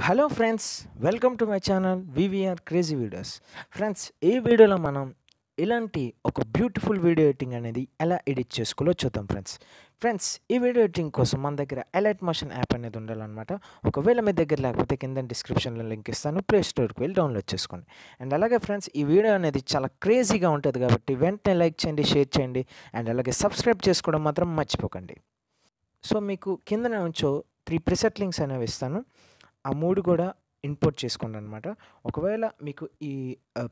Hello friends, welcome to my channel VVR crazy videos. Friends, ఈ వీడియోలో మనం ఇలాంటి ఒక బ్యూటిఫుల్ వీడియో ఎడిటింగ్ అనేది ఎలా ఎడిట్ చేసుకోవాలో చూద్దాం ఫ్రెండ్స్. ఈ వీడియో ఎడిటింగ్ కోసం మన దగ్గర ఎలైట్ మోషన్ యాప్ అనేది ఉండాలన్నమాట. ఒకవేళ మీ దగ్గర లేకపోతే కింద డిస్క్రిప్షన్లో లింక్ ఇస్తాను, ప్లే స్టోర్కి వెళ్ళి డౌన్లోడ్ చేసుకోండి. అండ్ అలాగే ఫ్రెండ్స్, ఈ వీడియో అనేది చాలా క్రేజీగా ఉంటుంది కాబట్టి వెంటనే లైక్ చేయండి, షేర్ చేయండి, అండ్ అలాగే సబ్స్క్రైబ్ చేసుకోవడం మాత్రం మర్చిపోకండి. సో మీకు కిందన ఉంచో 3 ప్రిసెట్ లింక్స్ అనేవి ఇస్తాను. ఆ 3 కూడా ఇంపోర్ట్ చేసుకోండనమాట. ఒకవేళ మీకు ఈ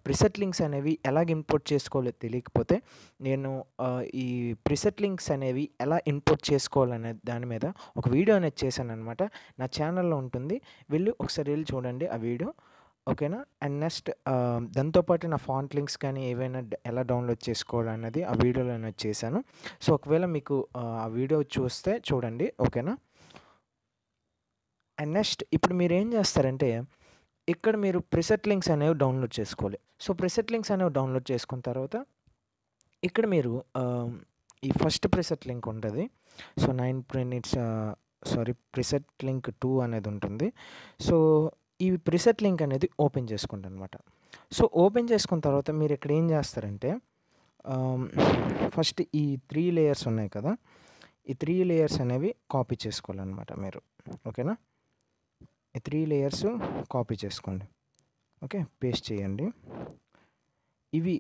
ప్రిసెట్ లింక్స్ అనేవి ఎలాగ ఇంపోర్ట్ చేసుకోవాలో తెలియకపోతే నేను ఈ ప్రిసెట్ లింక్స్ అనేవి ఎలా ఇంపోర్ట్ చేసుకోవాలనే దాని మీద ఒక వీడియో అనేది చేశాననమాట. నా ఛానల్‌లో ఉంటుంది. ఒకసారి వెళ్ళి చూడండి ఆ వీడియో. ఓకేనా? అండ్ నెక్స్ట్ దాంతో పాటు నా ఫాంట్ లింక్స్ కానీ ఏవైనా ఎలా డౌన్లోడ్ చేసుకోవాలన్నది ఆ వీడియోలో అనేది చేశాను. సో ఒకవేళ మీకు ఆ వీడియో చూస్తే చూడండి. ఓకేనా? అండ్ నెక్స్ట్ ఇప్పుడు మీరేం చేస్తారంటే, ఇక్కడ మీరు ప్రిసెట్ లింక్స్ అనేవి డౌన్లోడ్ చేసుకోవాలి. సో ప్రిసెట్ లింక్స్ అనేవి డౌన్లోడ్ చేసుకున్న తర్వాత ఇక్కడ మీరు ఈ ఫస్ట్ ప్రిసెట్ లింక్ ఉంటది. సో 9 మినిట్స్ ప్రిసెట్ లింక్ 2 అనేది ఉంటుంది. సో ఈ ప్రిసెట్ లింక్ అనేది ఓపెన్ చేసుకోండనమాట. సో ఓపెన్ చేసుకున్న తర్వాత మీరు ఇక్కడ ఏం చేస్తారంటే, ఫస్ట్ ఈ 3 లేయర్స్ ఉన్నాయి కదా! ఈ 3 లేయర్స్ అనేవి కాపీ చేసుకోవాలనమాట మీరు. ఓకేనా? ఈ 3 లేయర్స్ కాపీ చేసుకోండి. ఓకే. పేస్ట్ చేయండి. ఇవి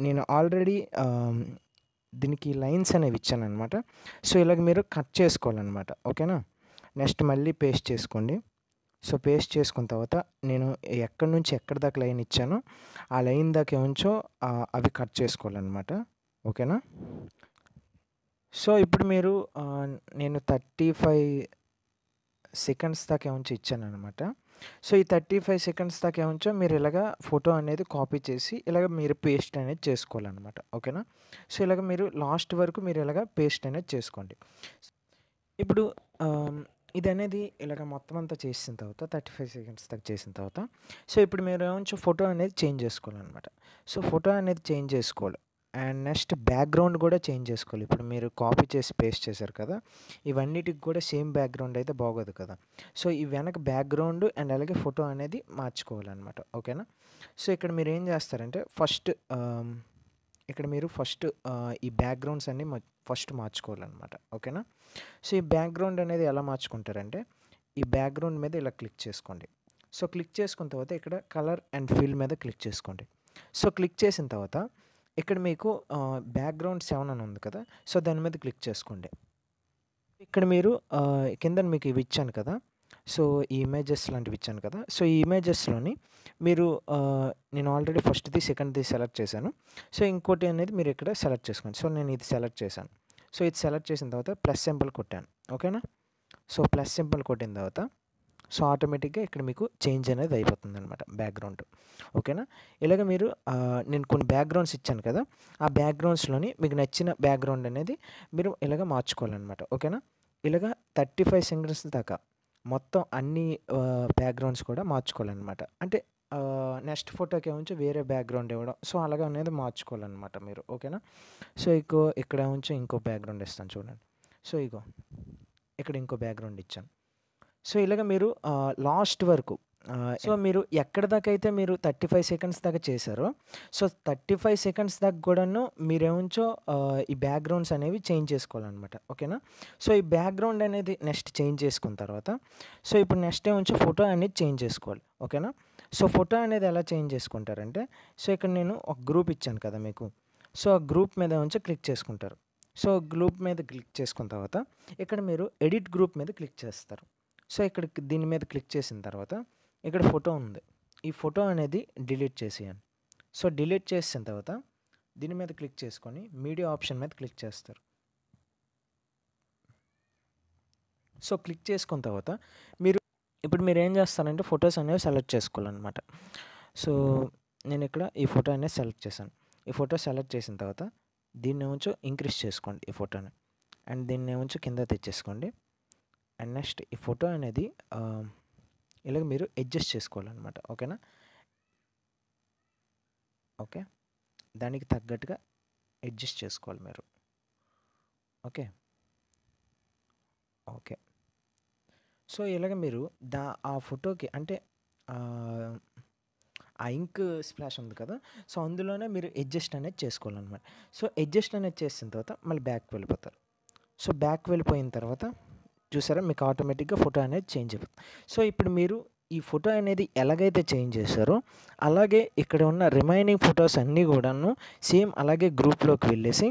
నేను ఆల్రెడీ దీనికి లైన్స్ అనేవి ఇచ్చాననమాట. సో ఇలాగ మీరు కట్ చేసుకోవాలనమాట. ఓకేనా? నెక్స్ట్ మళ్ళీ పేస్ట్ చేసుకోండి. సో పేస్ట్ చేసుకున్న తర్వాత నేను ఎక్కడి నుంచి ఎక్కడి దాకా లైన్ ఇచ్చానో ఆ లైన్ దాకా ఏముంచో అవి కట్ చేసుకోవాలనమాట. ఓకేనా? సో ఇప్పుడు మీరు నేను 35 సెకండ్స్ దాకా ఏముంచో ఇచ్చాననమాట. సో ఈ 35 సెకండ్స్ దాకా ఏముంచో మీరు ఇలాగ ఫోటో అనేది కాపీ చేసి ఇలాగ మీరు పేస్ట్ అనేది చేసుకోవాలనమాట. ఓకేనా? సో ఇలాగ మీరు లాస్ట్ వరకు మీరు ఇలాగ పేస్ట్ అనేది చేసుకోండి. ఇప్పుడు ఇదనేది ఇలాగ మొత్తం అంతా చేసిన తర్వాత 35 సెకండ్స్ దాకా చేసిన తర్వాత సో ఇప్పుడు మీరు ఏముంచో ఫోటో అనేది చేంజ్ చేసుకోవాలనమాట. సో ఫోటో అనేది చేంజ్ చేసుకోవాలి. అండ్ నెక్స్ట్ బ్యాక్‌గ్రౌండ్ కూడా చేంజ్ చేసుకోవాలి. ఇప్పుడు మీరు కాపీ చేసి పేస్ట్ చేశారు కదా! ఇవన్నిటికి కూడా సేమ్ బ్యాక్‌గ్రౌండ్ అయితే బాగోదు కదా! సో ఈ వెనక బ్యాక్‌గ్రౌండ్ అండ్ అలాగే ఫోటో అనేది మార్చుకోవాలనమాట. ఓకేనా? సో ఇక్కడ మీరేం చేస్తారంటే ఫస్ట్ ఈ బ్యాక్‌గ్రౌండ్స్ అన్నీ ఫస్ట్ మార్చుకోవాలనమాట. ఓకేనా? సో ఈ బ్యాక్‌గ్రౌండ్ అనేది ఎలా మార్చుకుంటారంటే, ఈ బ్యాక్‌గ్రౌండ్ మీద ఇలా క్లిక్ చేసుకోండి. సో క్లిక్ చేసుకున్న తర్వాత ఇక్కడ కలర్ అండ్ ఫిల్ మీద క్లిక్ చేసుకోండి. సో క్లిక్ చేసిన తర్వాత ఇక్కడ మీకు బ్యాక్‌గ్రౌండ్ 7 అని ఉంది కదా! సో దాని మీద క్లిక్ చేసుకోండి. ఇక్కడ మీరు కిందన మీకు ఇవి ఇచ్చాను కదా! సో ఈ ఇమేజెస్ లాంటివి ఇచ్చాను కదా! సో ఈ ఇమేజెస్‌లోని మీరు నేను ఆల్రెడీ ఫస్ట్‌ది, సెకండ్‌ది సెలెక్ట్ చేశాను. సో ఇంకోటి అనేది మీరు ఇక్కడ సెలెక్ట్ చేసుకోండి. సో నేను ఇది సెలెక్ట్ చేశాను. సో ఇది సెలెక్ట్ చేసిన తర్వాత ప్లస్ సింబల్ కొట్టాను. ఓకేనా? సో ప్లస్ సింబల్ కొట్టిన తర్వాత సో ఆటోమేటిక్‌గా ఇక్కడ మీకు చేంజ్ అనేది అయిపోతుందనమాట బ్యాక్‌గ్రౌండ్. ఓకేనా? ఇలాగ మీరు నేను కొన్ని బ్యాక్‌గ్రౌండ్స్ ఇచ్చాను కదా! ఆ బ్యాక్‌గ్రౌండ్స్‌లోని మీకు నచ్చిన బ్యాక్‌గ్రౌండ్ అనేది మీరు ఇలాగ మార్చుకోవాలనమాట. ఓకేనా? ఇలాగ 35 సెకండ్స్ దాకా మొత్తం అన్ని బ్యాక్‌గ్రౌండ్స్ కూడా మార్చుకోవాలనమాట. అంటే నెక్స్ట్ ఫోటోకి ఏముంచి వేరే బ్యాక్‌గ్రౌండ్ ఇవ్వడం. సో అలాగ అనేది మార్చుకోవాలనమాట మీరు. ఓకేనా? సో ఇక్కడ ఉంచి ఇంకో బ్యాక్‌గ్రౌండ్ ఇస్తాను చూడండి. సో ఇక్కడ ఇంకో బ్యాక్‌గ్రౌండ్ ఇచ్చాను. సో ఇలాగ మీరు లాస్ట్ వరకు సో మీరు ఎక్కడి దాకా అయితే మీరు 35 సెకండ్స్ దాకా చేశారో, సో 35 సెకండ్స్ దాకా కూడాను మీరేముంచో ఈ బ్యాక్‌గ్రౌండ్స్ అనేవి చేంజ్ చేసుకోవాలనమాట. ఓకేనా? సో ఈ బ్యాక్‌గ్రౌండ్ అనేది నెక్స్ట్ చేంజ్ చేసుకున్న తర్వాత సో ఇప్పుడు నెక్స్ట్ ఏముంచో ఫోటో అనేది చేంజ్ చేసుకోవాలి. ఓకేనా? సో ఫోటో అనేది ఎలా చేంజ్ చేసుకుంటారంటే, సో ఇక్కడ నేను ఒక గ్రూప్ ఇచ్చాను కదా మీకు. సో ఆ గ్రూప్ మీద ఉంచి క్లిక్ చేసుకుంటారు. సో గ్రూప్ మీద క్లిక్ చేసుకున్న తర్వాత ఇక్కడ మీరు ఎడిట్ గ్రూప్ మీద క్లిక్ చేస్తారు. సో ఇక్కడ దీని మీద క్లిక్ చేసిన తర్వాత ఇక్కడ ఫోటో ఉంది. ఈ ఫోటో అనేది డిలీట్ చేసేయండి. సో డిలీట్ చేసిన తర్వాత దీని మీద క్లిక్ చేసుకొని మీడియా ఆప్షన్ మీద క్లిక్ చేస్తారు. సో క్లిక్ చేసుకున్న తర్వాత ఇప్పుడు మీరేం చేస్తారంటే ఫోటోస్ అనేవి సెలెక్ట్ చేసుకోవాలనమాట. సో నేను ఇక్కడ ఈ ఫోటో అనేది సెలెక్ట్ చేశాను. ఈ ఫోటో సెలెక్ట్ చేసిన తర్వాత దీన్ని ఏమొంచో ఇంక్రీజ్ చేసుకోండి ఈ ఫోటోని. అండ్ దీన్ని ఏమొంచో కింద తెచ్చేసుకోండి. అండ్ నెక్స్ట్ ఈ ఫోటో అనేది ఇలాగ మీరు అడ్జస్ట్ చేసుకోవాలనమాట. ఓకేనా? ఓకే. దానికి తగ్గట్టుగా అడ్జస్ట్ చేసుకోవాలి మీరు. ఓకే. ఓకే. సో, ఇలాగ మీరు ఆ ఫోటోకి అంటే ఆహ్, ఆ ఇంక్ స్ప్లాష్ ఉంది కదా! సో, అందులోనే మీరు అడ్జస్ట్ అనేది చేసుకోవాలనమాట. సో, అడ్జస్ట్ అనేది చేసిన తర్వాత మళ్ళీ బ్యాక్‌కి వెళ్ళిపోతారు. సో, బ్యాక్ వెళ్ళిపోయిన తర్వాత చూసారా మీకు ఆటోమేటిక్‌గా ఫోటో అనేది చేంజ్ అయిపోతుంది. సో, ఇప్పుడు మీరు ఈ ఫోటో అనేది ఎలాగైతే చేంజ్ చేశారో, అలాగే ఇక్కడ ఉన్న రిమైనింగ్ ఫోటోస్ అన్నీ గూడాను సేమ్ అలాగే గ్రూప్‌లోకి వెళ్ళేసి,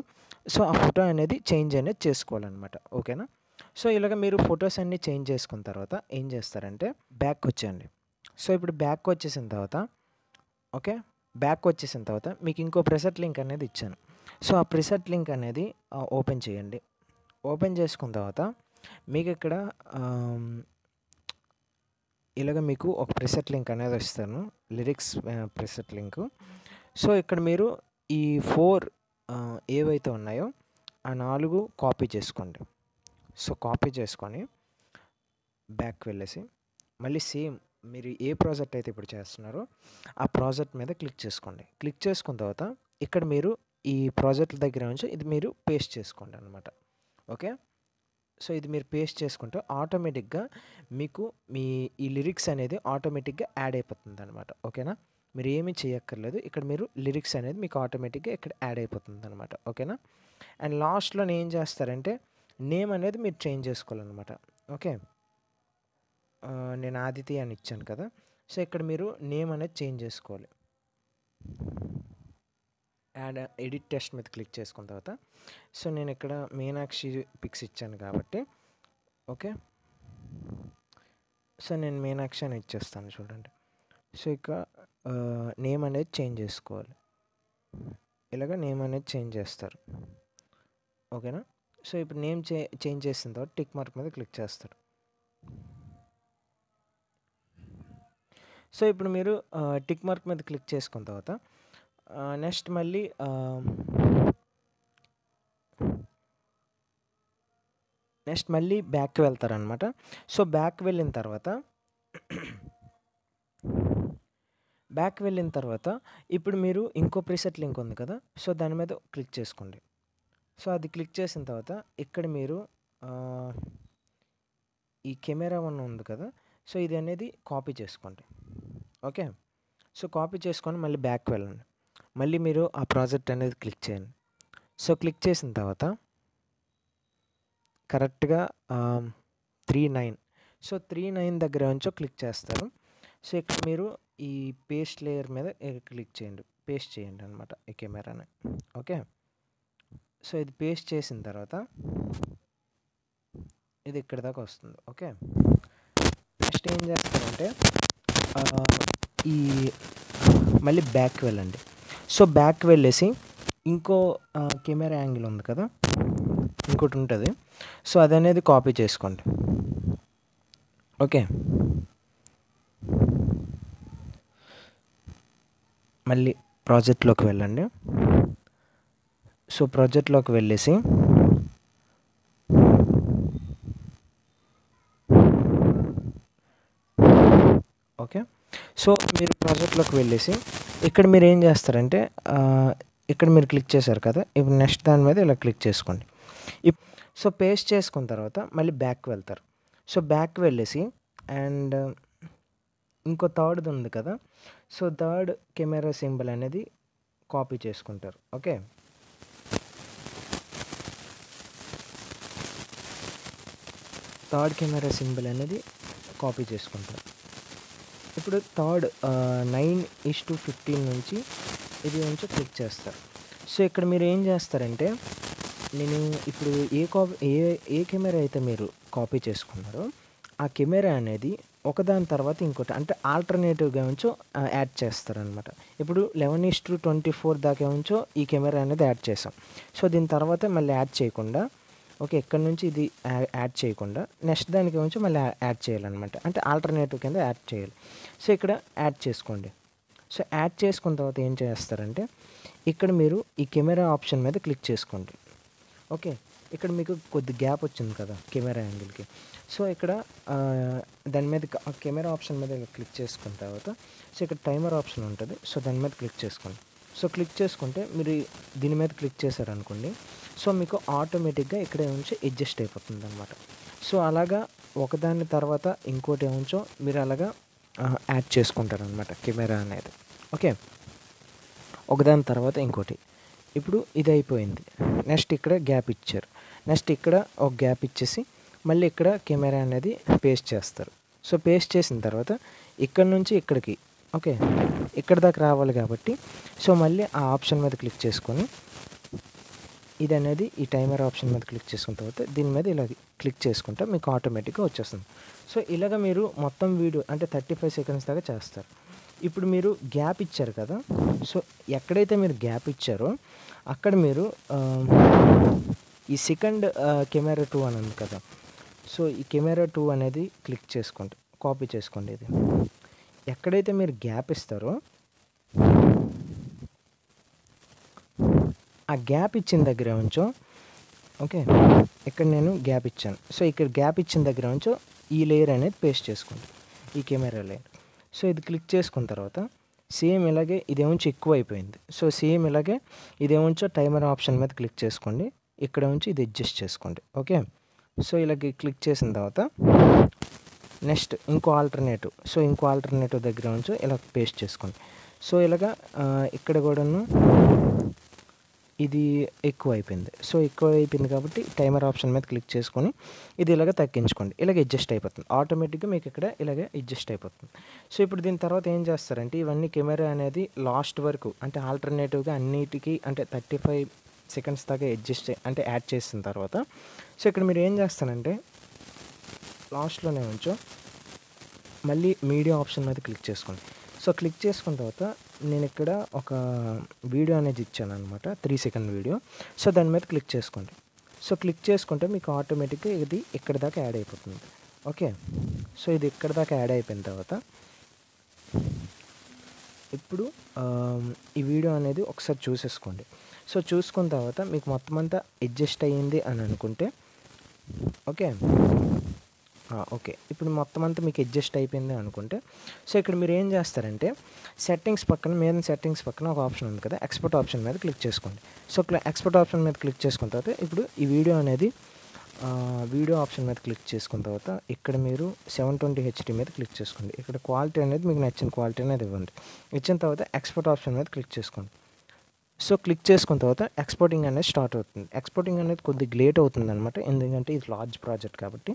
సో, ఆ ఫోటో అనేది చేంజ్ అనేది చేసుకోవాలనమాట. ఓకేనా? సో, ఇలాగ మీరు ఫోటోస్ అన్నీ చేంజ్ చేసుకున్న తర్వాత ఏం చేస్తారంటే బ్యాక్‌కొచ్చేయండి. సో, ఇప్పుడు బ్యాక్‌కొచ్చేసిన తర్వాత ఓకే. బ్యాక్‌కొచ్చేసిన తర్వాత మీకు ఇంకో ప్రెసెట్ లింక్ అనేది ఇచ్చాను. సో, ఆ ప్రెసెట్ లింక్ అనేది ఓపెన్ చేయండి. ఓపెన్ చేసుకున్న తర్వాత మీకిక్కడ ఆహ్, ఇలాగ మీకు ఒక ప్రెసెట్ లింక్ అనేది ఇస్తాను. Lyrics preset link. సో, ఇక్కడ మీరు ఈ 4 ఏవైతే ఉన్నాయో ఆ 4 కాపీ చేసుకోండి. సో, కాపీ చేసుకొని బ్యాక్‌కి వెళ్ళేసి మళ్ళీ సేమ్ మీరు ఏ ప్రాజెక్ట్ అయితే ఇప్పుడు చేస్తున్నారో ఆ ప్రాజెక్ట్ మీద క్లిక్ చేసుకోండి. క్లిక్ చేసుకున్న తర్వాత ఇక్కడ మీరు ఈ ప్రాజెక్ట్ దగ్గర నుంచి ఇది మీరు పేస్ట్ చేసుకోండి అనమాట. ఓకే. సో, ఇది మీరు పేస్ట్ చేసుకుంటే ఆటోమేటిక్‌గా మీకు ఈ లిరిక్స్ అనేది ఆటోమేటిక్‌గా యాడ్ అయిపోతుందనమాట. ఓకేనా? మీరు ఏమి చేయక్కర్లేదు. ఇక్కడ మీరు లిరిక్స్ అనేది మీకు ఆటోమేటిక్‌గా ఇక్కడ యాడ్ అయిపోతుందనమాట. ఓకేనా? అండ్ లాస్ట్‌లోన ఏం చేస్తారంటే నేమ్ అనేది మీరు చేంజ్ చేసుకోవాలనమాట. ఓకే. నేను ఆదితి అని ఇచ్చాను కదా! సో, ఇక్కడ మీరు నేమ్ అనేది చేంజ్ చేసుకోవాలి. ఎడిట్ టెక్స్ట్ మీద క్లిక్ చేసుకున్న తర్వాత సో, నేను ఇక్కడ మీనాక్షి పిక్స్ ఇచ్చాను కాబట్టి ఓకే. సో, నేను మీనాక్షి అని ఇచ్చేస్తాను చూడండి. సో, ఇక నేమ్ అనేది చేంజ్ చేసుకోవాలి. ఇలాగ నేమ్ అనేది చేంజ్ చేస్తారు. ఓకేనా? సో, ఇప్పుడు నేమ్ చేంజ్ చేసిన తర్వాత టిక్ మార్క్ మీద క్లిక్ చేస్తారు. సో, ఇప్పుడు మీరు టిక్ మార్క్ మీద క్లిక్ చేసుకున్న తర్వాత నెక్స్ట్ మళ్ళీ బ్యాక్‌కి వెళ్తారనమాట. సో, బ్యాక్‌కి వెళ్ళిన తర్వాత ఇప్పుడు మీరు ఇంకో ప్రీసెట్ లింక్ ఉంది కదా! సో, దాని మీద క్లిక్ చేసుకోండి. సో, అది క్లిక్ చేసిన తర్వాత ఇక్కడ మీరు ఈ కెమెరా వన్ ఉంది కదా! సో, ఇది అనేది కాపీ చేసుకోండి. ఓకే. సో, కాపీ చేసుకొని మళ్ళీ బ్యాక్‌కి వెళ్ళండి. మళ్ళీ మీరు ఆ ప్రాజెక్ట్ అనేది క్లిక్ చేయండి. సో, క్లిక్ చేసిన తర్వాత కరెక్ట్‌గా 39 సో, 39 దగ్గర నుంచో క్లిక్ చేస్తారు. సో, ఇక్కడ మీరు ఈ పేస్ట్ లేయర్ మీద క్లిక్ చేయండి. పేస్ట్ చేయండి అనమాట ఈ కెమెరాని. ఓకే. సో, ఇది పేస్ట్ చేసిన తర్వాత ఇది ఇక్కడి దాకా వస్తుంది. ఓకే. నెక్స్ట్ ఏం చేస్తారంటే ఈ మళ్ళీ బ్యాక్‌కి వెళ్ళండి. సో, బ్యాక్‌కి వెళ్ళేసి ఇంకో కెమెరా యాంగిల్ ఉంది కదా! ఇంకోటి ఉంటది. సో, అదనేది కాపీ చేసుకోండి. ఓకే. మళ్ళీ ప్రాజెక్ట్‌లోకి వెళ్ళండి. సో, ప్రాజెక్ట్‌లోకి వెళ్ళేసి ఓకే. సో, మీరు ప్రాజెక్ట్‌లోకి వెళ్ళేసి ఇక్కడ మీరు ఏం చేస్తారంటే ఇక్కడ మీరు క్లిక్ చేశారు కదా! ఇప్పుడు నెక్స్ట్ దాని మీద ఇలా క్లిక్ చేసుకోండి. సో, పేస్ట్ చేసుకున్న తర్వాత మళ్ళీ బ్యాక్‌కి వెళ్తారు. సో, బ్యాక్‌కి వెళ్ళేసి అండ్ ఇంకో థర్డ్‌ది ఉంది కదా! సో, థర్డ్ కెమెరా సింబల్ అనేది కాపీ చేసుకుంటారు. ఓకే. థర్డ్ కెమెరా సింబల్ అనేది కాపీ చేసుకుంటారు. ఇప్పుడు థర్డ్ 9:15 నుంచి ఇది నుంచి క్లిక్ చేస్తారు. సో, ఇక్కడ మీరు ఏం చేస్తారంటే నేను ఇప్పుడు ఏ కెమెరా అయితే మీరు కాపీ చేసుకున్నారో ఆ కెమెరా అనేది ఒకదాని తర్వాత ఇంకోటి అంటే ఆల్టర్‌నేటివ్‌గా ఉంచో యాడ్ చేస్తారనమాట. ఇప్పుడు 11:24 దాకా ఉంచో ఈ కెమెరా అనేది యాడ్ చేసాం. సో, దీని తర్వాత మళ్ళీ యాడ్ చేయకుండా ఓకే. ఇక్కడి నుంచి ఇది యాడ్ చేయకుండా నెక్స్ట్ దానికి ఉంచి మళ్ళీ యాడ్ చేయాలనమాట. అంటే ఆల్టర్‌నేటివ్ కింద యాడ్ చేయాలి. సో, ఇక్కడ యాడ్ చేసుకోండి. సో, యాడ్ చేసుకున్న తర్వాత ఏం చేస్తారంటే ఇక్కడ మీరు ఈ కెమెరా ఆప్షన్ మీద క్లిక్ చేసుకోండి. ఓకే. ఇక్కడ మీకు కొద్ది గ్యాప్ వచ్చింది కదా! కెమెరా యాంగిల్‌కి. సో, ఇక్కడ దాని మీద కెమెరా ఆప్షన్ మీద క్లిక్ చేసుకున్న తర్వాత సో, ఇక్కడ టైమర్ ఆప్షన్ ఉంటది. సో, దాని మీద క్లిక్ చేసుకోండి. సో, క్లిక్ చేసుకుంటే మీరు దీని మీద క్లిక్ చేశారనుకోండి. సో, మీకు ఆటోమేటిక్‌గా ఇక్కడే నుంచి అడ్జస్ట్ అయిపోతుందనమాట. సో అలాగా ఒకదాని తర్వాత ఇంకోటి ఏముంచో మీరు అలాగా యాడ్ చేసుకుంటారనమాట కెమెరా అనేది. ఓకే, ఒకదాని తర్వాత ఇంకోటి. ఇప్పుడు ఇది అయిపోయింది. నెక్స్ట్ ఇక్కడ గ్యాప్ ఇచ్చారు. నెక్స్ట్ ఇక్కడ ఒక గ్యాప్ ఇచ్చేసి మళ్ళీ ఇక్కడ కెమెరా అనేది పేస్ట్ చేస్తారు. సో పేస్ట్ చేసిన తర్వాత ఇక్కడ నుంచి ఇక్కడికి, ఓకే, ఇక్కడ దాకా రావాలి కాబట్టి సో మళ్ళీ ఆ ఆప్షన్ మీద క్లిక్ చేసుకొని ఇది అనేది ఈ టైమర్ ఆప్షన్ మీద క్లిక్ చేసుకున్న తర్వాత దీని మీద ఇలా క్లిక్ చేసుకుంటే మీకు ఆటోమేటిక్గా వచ్చేస్తుంది. సో ఇలాగ మీరు మొత్తం వీడియో అంటే 35 సెకండ్స్ దాకా చేస్తారు. ఇప్పుడు మీరు గ్యాప్ ఇచ్చారు కదా, సో ఎక్కడైతే మీరు గ్యాప్ ఇచ్చారో అక్కడ మీరు ఈ సెకండ్ కెమెరా 2 అని ఉంది కదా, సో ఈ కెమెరా 2 అనేది క్లిక్ చేసుకోండి, కాపీ చేసుకోండి. ఇది ఎక్కడైతే మీరు గ్యాప్ ఇస్తారో ఆ గ్యాప్ ఇచ్చిన దగ్గర ఉంచో, ఓకే, ఇక్కడ నేను గ్యాప్ ఇచ్చాను. సో ఇక్కడ గ్యాప్ ఇచ్చిన దగ్గర ఉంచో ఈ లేయర్ అనేది పేస్ట్ చేసుకోండి, ఈ కెమెరా లేయర్. సో ఇది క్లిక్ చేసుకున్న తర్వాత సేమ్ ఇలాగే ఇదేముంచి ఎక్కువ అయిపోయింది. సో సేమ్ ఇలాగే ఇదేముంచో టైమర్ ఆప్షన్ మీద క్లిక్ చేసుకోండి, ఇక్కడ ఉంచి ఇది అడ్జస్ట్ చేసుకోండి. ఓకే, సో ఇలాగ క్లిక్ చేసిన తర్వాత నెక్స్ట్ ఇంకో ఆల్టర్నేటివ్, సో ఇంకో ఆల్టర్నేటివ్ దగ్గర ఉంచో ఇలా పేస్ట్ చేసుకోండి. సో ఇలాగా ఇక్కడ కూడాను ఇది ఎక్కువ అయిపోయింది. సో ఎక్కువ అయిపోయింది కాబట్టి టైమర్ ఆప్షన్ మీద క్లిక్ చేసుకొని ఇది ఇలాగ తగ్గించుకోండి. ఇలాగ అడ్జస్ట్ అయిపోతుంది ఆటోమేటిక్గా, మీకు ఇక్కడ ఇలాగ అడ్జస్ట్ అయిపోతుంది. సో ఇప్పుడు దీని తర్వాత ఏం చేస్తారంటే ఇవన్నీ కెమెరా అనేది లాస్ట్ వరకు అంటే ఆల్టర్నేటివ్గా అన్నిటికీ అంటే 35 సెకండ్స్ దాకా అడ్జస్ట్ అంటే యాడ్ చేసిన తర్వాత సో ఇక్కడ మీరు ఏం చేస్తారంటే లాస్ట్లోనే ఉంచో మళ్ళీ మీడియా ఆప్షన్ మీద క్లిక్ చేసుకోండి. సో క్లిక్ చేసుకున్న తర్వాత నేను ఇక్కడ ఒక వీడియో అనేది ఇచ్చాను అనమాట, 3 సెకండ్ వీడియో. సో దాని మీద క్లిక్ చేసుకోండి. సో క్లిక్ చేసుకుంటే మీకు ఆటోమేటిక్గా ఇది ఇక్కడ దాకా యాడ్ అయిపోతుంది. ఓకే, సో ఇది ఇక్కడ దాకా యాడ్ అయిపోయిన తర్వాత ఇప్పుడు ఈ వీడియో అనేది ఒకసారి చూసేసుకోండి. సో చూసుకున్న తర్వాత మీకు మొత్తం అంతా అడ్జస్ట్ అయ్యింది అని అనుకుంటే ఓకే, ఓకే, ఇప్పుడు మొత్తం అంతా మీకు అడ్జస్ట్ అయిపోయింది అనుకుంటే సో ఇక్కడ మీరు ఏం చేస్తారంటే సెట్టింగ్స్ పక్కన మీద సెట్టింగ్స్ పక్కన ఒక ఆప్షన్ ఉంది కదా, ఎక్స్పోర్ట్ ఆప్షన్ మీద క్లిక్ చేసుకోండి. సో ఎక్స్పోర్ట్ ఆప్షన్ మీద క్లిక్ చేసుకున్న తర్వాత ఇప్పుడు ఈ వీడియో అనేది వీడియో ఆప్షన్ మీద క్లిక్ చేసుకున్న తర్వాత ఇక్కడ మీరు 720 HD మీద క్లిక్ చేసుకోండి. ఇక్కడ క్వాలిటీ అనేది మీకు నచ్చిన క్వాలిటీ అనేది ఇవ్వండి. ఇచ్చిన తర్వాత ఎక్స్పోర్ట్ ఆప్షన్ మీద క్లిక్ చేసుకోండి. సో క్లిక్ చేసుకున్న తర్వాత ఎక్స్పోర్టింగ్ అనేది స్టార్ట్ అవుతుంది. ఎక్స్పోర్టింగ్ అనేది కొద్దిగా లేట్ అవుతుంది అనమాట, ఎందుకంటే ఇది లార్జ్ ప్రాజెక్ట్ కాబట్టి.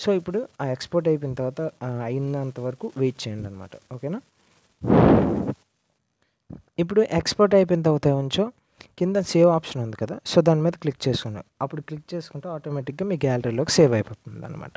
సో ఇప్పుడు ఆ ఎక్స్పోర్ట్ అయిపోయిన తర్వాత అయినంత వరకు వెయిట్ చేయండి అనమాట. ఓకేనా, ఇప్పుడు ఎక్స్పోర్ట్ అయిపోయిన తర్వాత ఉంచో కింద సేవ్ ఆప్షన్ ఉంది కదా, సో దాని మీద క్లిక్ చేసుకోండి. అప్పుడు క్లిక్ చేసుకుంటే ఆటోమేటిక్గా మీ గ్యాలరీలోకి సేవ్ అయిపోతుంది అనమాట.